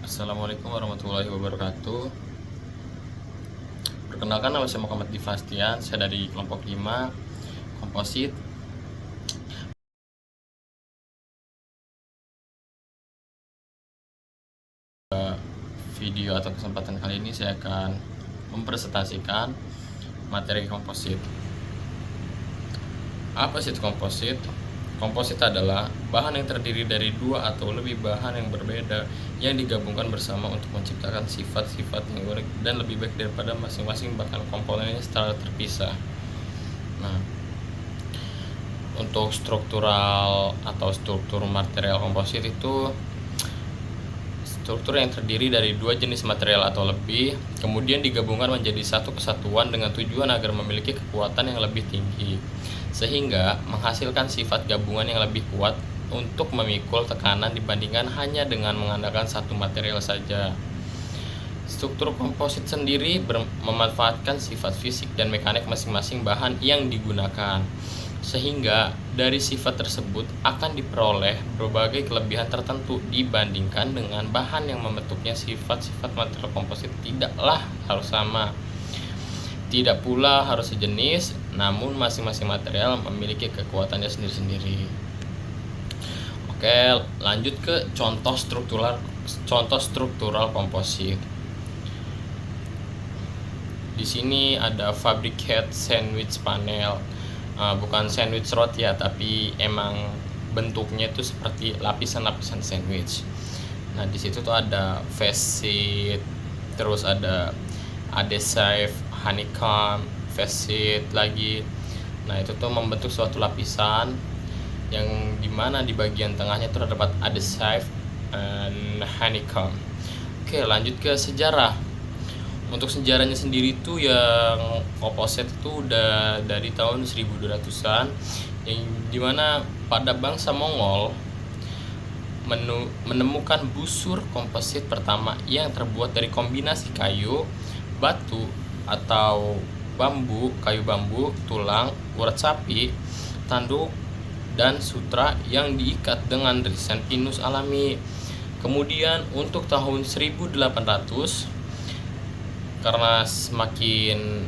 Assalamualaikum warahmatullahi wabarakatuh. Perkenalkan, nama saya Muhammad Divastian. Saya dari kelompok 5 komposit. Video atau kesempatan kali ini saya akan mempresentasikan materi komposit. Apa sih itu komposit? Komposit adalah bahan yang terdiri dari dua atau lebih bahan yang berbeda yang digabungkan bersama untuk menciptakan sifat-sifat yang unik dan lebih baik daripada masing-masing bahkan komponennya secara terpisah. Nah, untuk struktural atau struktur material komposit itu struktur yang terdiri dari dua jenis material atau lebih, kemudian digabungkan menjadi satu kesatuan dengan tujuan agar memiliki kekuatan yang lebih tinggi, sehingga menghasilkan sifat gabungan yang lebih kuat untuk memikul tekanan dibandingkan hanya dengan mengandalkan satu material saja. Struktur komposit sendiri memanfaatkan sifat fisik dan mekanik masing-masing bahan yang digunakan, sehingga dari sifat tersebut akan diperoleh berbagai kelebihan tertentu dibandingkan dengan bahan yang membentuknya. Sifat-sifat material komposit tidaklah harus sama, tidak pula harus sejenis, namun masing-masing material memiliki kekuatannya sendiri-sendiri. Oke, lanjut ke contoh struktural komposit. Di sini ada fabricate sandwich panel. Bukan sandwich roti ya, tapi emang bentuknya itu seperti lapisan-lapisan sandwich. Nah, di situ tuh ada facet, terus ada adhesive, honeycomb, facet lagi. Nah, itu tuh membentuk suatu lapisan yang dimana di bagian tengahnya itu terdapat adhesive and honeycomb. Oke, lanjut ke sejarah. Untuk sejarahnya sendiri itu yang komposit itu udah dari tahun 1200-an, yang dimana pada bangsa Mongol menemukan busur komposit pertama yang terbuat dari kombinasi kayu, batu atau bambu, kayu bambu, tulang, urat sapi, tanduk, dan sutra yang diikat dengan resin pinus alami. Kemudian untuk tahun 1800, karena semakin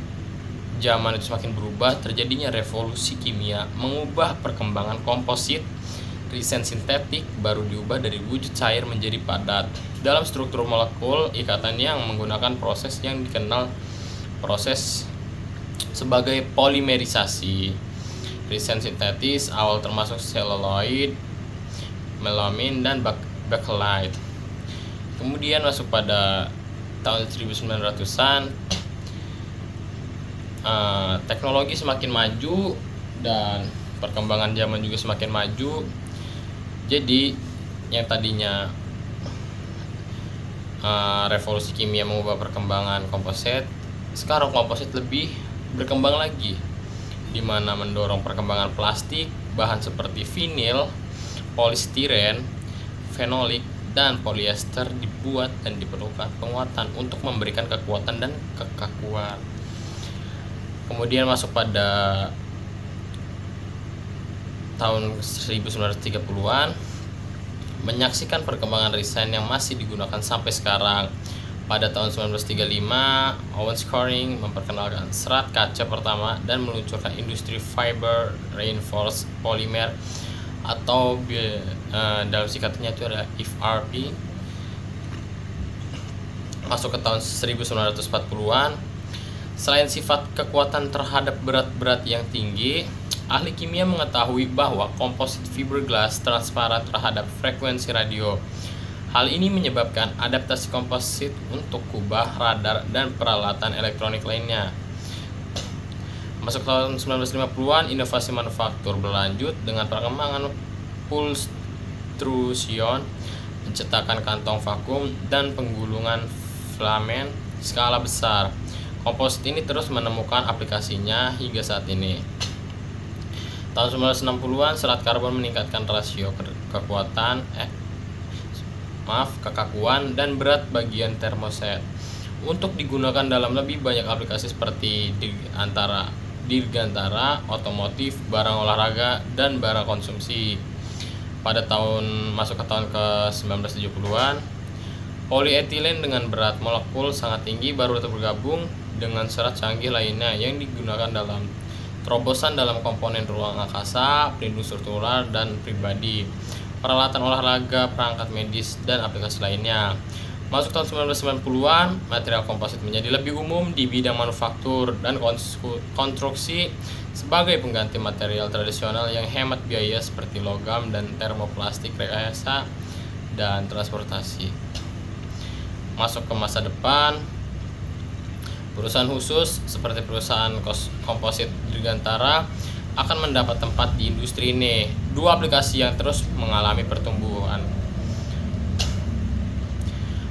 zaman itu semakin berubah, terjadinya revolusi kimia mengubah perkembangan komposit. Resin sintetik baru diubah dari wujud cair menjadi padat dalam struktur molekul ikatan yang menggunakan proses yang dikenal proses sebagai polimerisasi. Resin sintetis awal termasuk seluloid, melamin, dan bakelite. Kemudian masuk pada tahun 1900-an, teknologi semakin maju dan perkembangan zaman juga semakin maju. Jadi yang tadinya revolusi kimia mengubah perkembangan komposit, sekarang komposit lebih berkembang lagi, di mana mendorong perkembangan plastik, bahan seperti vinil, polistiren, fenolik, dan polyester dibuat dan diperlukan penguatan untuk memberikan kekuatan dan kekakuan. Kemudian masuk pada tahun 1930-an, menyaksikan perkembangan resin yang masih digunakan sampai sekarang. Pada tahun 1935, Owen Scoring memperkenalkan serat kaca pertama dan meluncurkan industri fiber reinforced polymer atau dalam singkatannya itu ada FRP. Masuk ke tahun 1940-an, selain sifat kekuatan terhadap berat-berat yang tinggi, ahli kimia mengetahui bahwa komposit fiberglass transparan terhadap frekuensi radio. Hal ini menyebabkan adaptasi komposit untuk kubah, radar, dan peralatan elektronik lainnya. Masuk tahun 1950-an, inovasi manufaktur berlanjut dengan perkembangan pultrusion, pencetakan kantong vakum, dan penggulungan filament skala besar. Komposit ini terus menemukan aplikasinya hingga saat ini. Tahun 1960-an, serat karbon meningkatkan rasio kekakuan dan berat bagian termoset untuk digunakan dalam lebih banyak aplikasi seperti dirgantara, otomotif, barang olahraga, dan barang konsumsi. Pada masuk ke tahun ke 1970-an, Polietilen dengan berat molekul sangat tinggi baru bergabung dengan serat canggih lainnya yang digunakan dalam terobosan dalam komponen ruang angkasa, pelindung struktural, dan pribadi, peralatan olahraga, perangkat medis, dan aplikasi lainnya. Masuk tahun 1990-an, material komposit menjadi lebih umum di bidang manufaktur dan konstruksi sebagai pengganti material tradisional yang hemat biaya seperti logam dan termoplastik, rekayasa, dan transportasi. Masuk ke masa depan, perusahaan khusus seperti perusahaan komposit Dirgantara akan mendapat tempat di industri ini. Dua aplikasi yang terus mengalami pertumbuhan.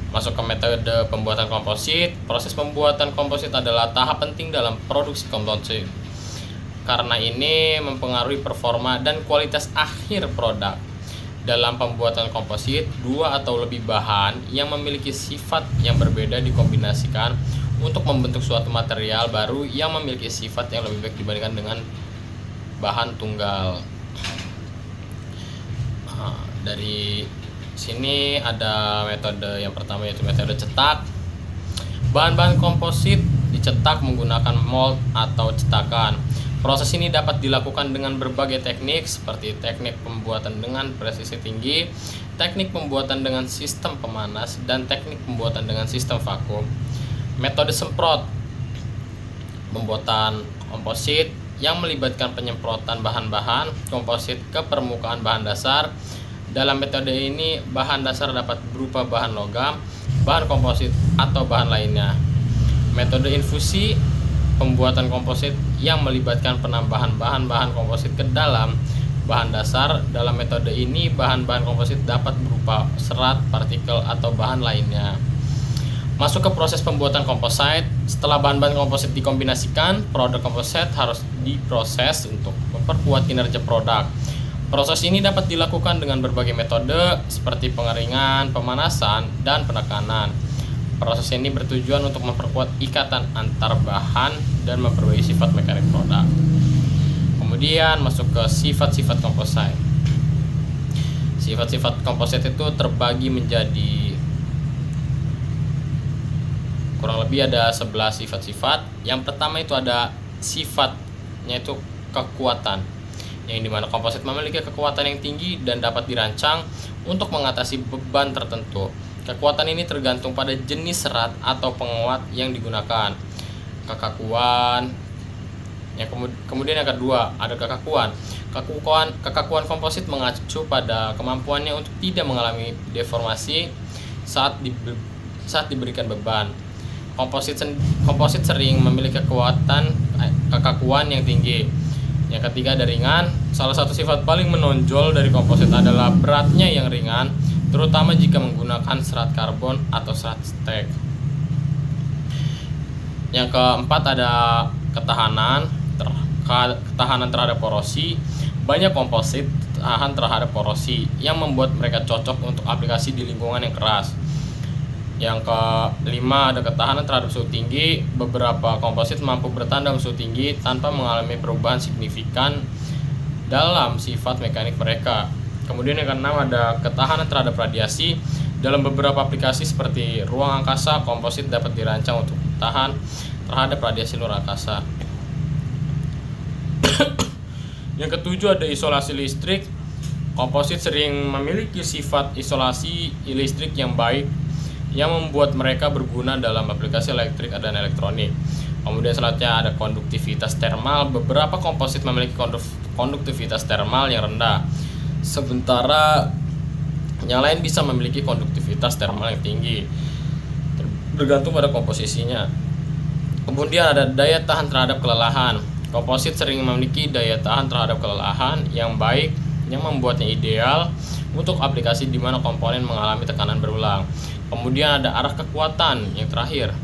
Masuk ke metode pembuatan komposit. Proses pembuatan komposit adalah tahap penting dalam produksi komposit. Karena ini mempengaruhi performa dan kualitas akhir produk. Dalam pembuatan komposit, dua atau lebih bahan yang memiliki sifat yang berbeda dikombinasikan untuk membentuk suatu material baru yang memiliki sifat yang lebih baik dibandingkan dengan bahan tunggal. Dari sini ada metode yang pertama, yaitu metode cetak. Bahan-bahan komposit dicetak menggunakan mold atau cetakan. Proses ini dapat dilakukan dengan berbagai teknik seperti teknik pembuatan dengan presisi tinggi, teknik pembuatan dengan sistem pemanas, dan teknik pembuatan dengan sistem vakum. Metode semprot pembuatan komposit yang melibatkan penyemprotan bahan-bahan komposit ke permukaan bahan dasar. Dalam metode ini, bahan dasar dapat berupa bahan logam, bahan komposit, atau bahan lainnya. Metode infusi pembuatan komposit yang melibatkan penambahan bahan-bahan komposit ke dalam bahan dasar. Dalam metode ini, bahan-bahan komposit dapat berupa serat, partikel, atau bahan lainnya. Masuk ke proses pembuatan komposit. Setelah bahan-bahan komposit dikombinasikan, produk komposit harus diproses untuk memperkuat kinerja produk. Proses ini dapat dilakukan dengan berbagai metode seperti pengeringan, pemanasan, dan penekanan. Proses ini bertujuan untuk memperkuat ikatan antar bahan dan memperbaiki sifat mekanik produk. Kemudian masuk ke sifat-sifat komposit. Sifat-sifat komposit itu terbagi menjadi kurang lebih ada 11 sifat-sifat. Yang pertama itu ada sifatnya itu kekuatan, yang dimana komposit memiliki kekuatan yang tinggi dan dapat dirancang untuk mengatasi beban tertentu. Kekuatan ini tergantung pada jenis serat atau penguat yang digunakan. Kekakuan. Kemudian yang kedua ada kekakuan. Kekakuan komposit mengacu pada kemampuannya untuk tidak mengalami deformasi saat diberikan beban. Komposit sering memiliki kekakuan yang tinggi. Yang ketiga ada ringan. Salah satu sifat paling menonjol dari komposit adalah beratnya yang ringan, terutama jika menggunakan serat karbon atau serat stek. Yang keempat ada ketahanan terhadap korosi. Banyak komposit tahan terhadap korosi yang membuat mereka cocok untuk aplikasi di lingkungan yang keras. Yang kelima ada ketahanan terhadap suhu tinggi. Beberapa komposit mampu bertahan dalam suhu tinggi tanpa mengalami perubahan signifikan dalam sifat mekanik mereka. Kemudian yang keenam ada ketahanan terhadap radiasi. Dalam beberapa aplikasi seperti ruang angkasa, komposit dapat dirancang untuk tahan terhadap radiasi luar angkasa. Yang ketujuh ada isolasi listrik. Komposit sering memiliki sifat isolasi listrik yang baik, yang membuat mereka berguna dalam aplikasi elektrik dan elektronik. Kemudian selanjutnya ada konduktivitas termal. Beberapa komposit memiliki konduktivitas termal yang rendah, sementara yang lain bisa memiliki konduktivitas termal yang tinggi, bergantung pada komposisinya. Kemudian ada daya tahan terhadap kelelahan. Komposit sering memiliki daya tahan terhadap kelelahan yang baik, yang membuatnya ideal untuk aplikasi di mana komponen mengalami tekanan berulang. Kemudian ada arah kekuatan yang terakhir.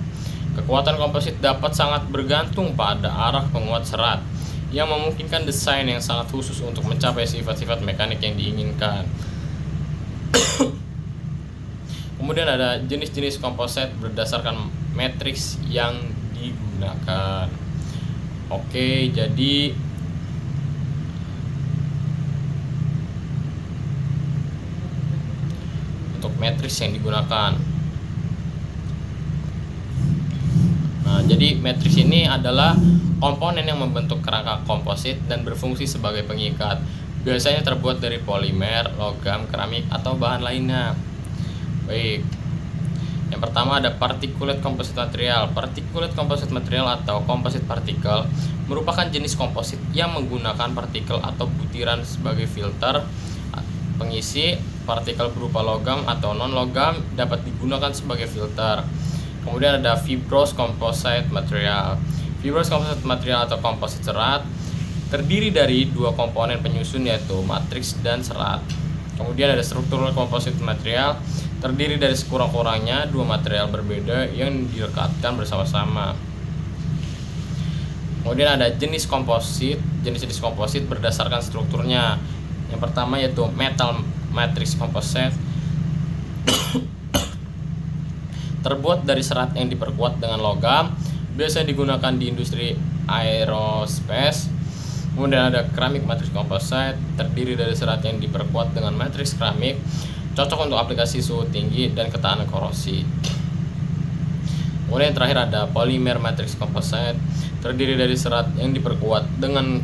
Kekuatan komposit dapat sangat bergantung pada arah penguat serat, yang memungkinkan desain yang sangat khusus untuk mencapai sifat-sifat mekanik yang diinginkan. Kemudian ada jenis-jenis komposit berdasarkan matriks yang digunakan. Oke, jadi untuk matriks yang digunakan, Jadi matriks ini adalah komponen yang membentuk kerangka komposit dan berfungsi sebagai pengikat. Biasanya terbuat dari polimer, logam, keramik, atau bahan lainnya. Baik. Yang pertama ada particulate composite material. Particulate composite material atau composite particle merupakan jenis komposit yang menggunakan partikel atau butiran sebagai filter pengisi. Partikel berupa logam atau non-logam dapat digunakan sebagai filter. Kemudian ada fibrous composite material. Fibrous composite material atau komposit serat terdiri dari dua komponen penyusun yaitu matriks dan serat. Kemudian ada structural composite material terdiri dari sekurang-kurangnya dua material berbeda yang direkatkan bersama-sama. Kemudian ada jenis komposit. Jenis-jenis komposit berdasarkan strukturnya. Yang pertama yaitu metal matrix composite terbuat dari serat yang diperkuat dengan logam, biasanya digunakan di industri aerospace. Kemudian ada keramik matrix composite terdiri dari serat yang diperkuat dengan matriks keramik, cocok untuk aplikasi suhu tinggi dan ketahanan korosi. Kemudian yang terakhir ada polymer matrix composite terdiri dari serat yang diperkuat dengan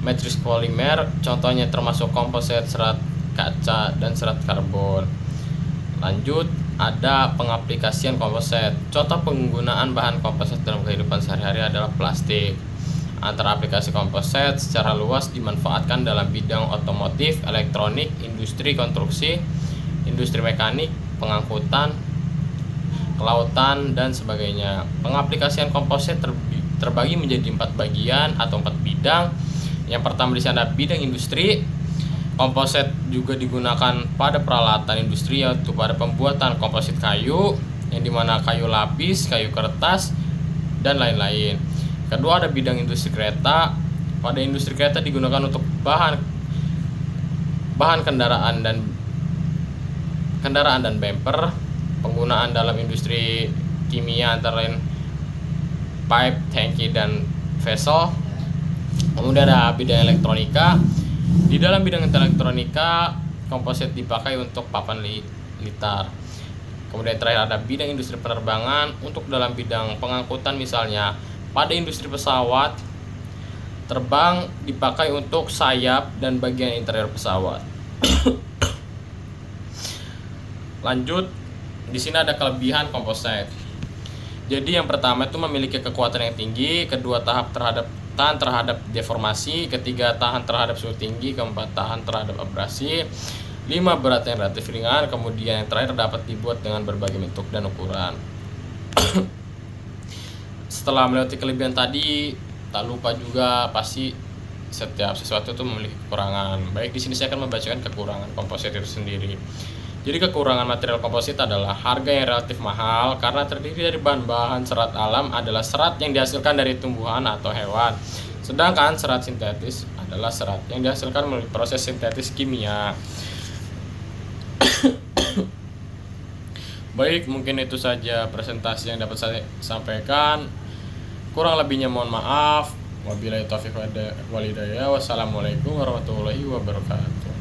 matriks polimer, contohnya termasuk komposit serat kaca dan serat karbon. Lanjut, ada pengaplikasian komposit. Contoh penggunaan bahan komposit dalam kehidupan sehari-hari adalah plastik. Antara aplikasi komposit secara luas dimanfaatkan dalam bidang otomotif, elektronik, industri konstruksi, industri mekanik, pengangkutan, kelautan, dan sebagainya. Pengaplikasian komposit terbagi menjadi 4 bagian atau 4 bidang. Yang pertama di sana bidang industri. Komposit juga digunakan pada peralatan industri yaitu pada pembuatan komposit kayu, yang dimana kayu lapis, kayu kertas, dan lain-lain. Kedua ada bidang industri kereta. Pada industri kereta digunakan untuk bahan kendaraan dan bumper. Penggunaan dalam industri kimia antara lain pipe, tangki, dan vessel. Kemudian ada bidang elektronika. Di dalam bidang elektronika, komposit dipakai untuk papan litar. Kemudian terakhir ada bidang industri penerbangan. Untuk dalam bidang pengangkutan misalnya pada industri pesawat terbang dipakai untuk sayap dan bagian interior pesawat. Lanjut, di sini ada kelebihan komposit. Jadi yang pertama itu memiliki kekuatan yang tinggi, kedua tahan terhadap deformasi, ketiga tahan terhadap suhu tinggi, keempat tahan terhadap abrasi, 5 berat yang relatif ringan, kemudian yang terakhir dapat dibuat dengan berbagai bentuk dan ukuran. Setelah melewati kelebihan tadi, tak lupa juga pasti setiap sesuatu itu memiliki kekurangan. Baik, di sini saya akan membacakan kekurangan komposit itu sendiri. Jadi kekurangan material komposit adalah harga yang relatif mahal karena terdiri dari bahan-bahan serat alam adalah serat yang dihasilkan dari tumbuhan atau hewan. Sedangkan serat sintetis adalah serat yang dihasilkan melalui proses sintetis kimia. Baik, mungkin itu saja presentasi yang dapat saya sampaikan. Kurang lebihnya mohon maaf. Wabillahi taufiq wal hidayah. Wassalamualaikum warahmatullahi wabarakatuh.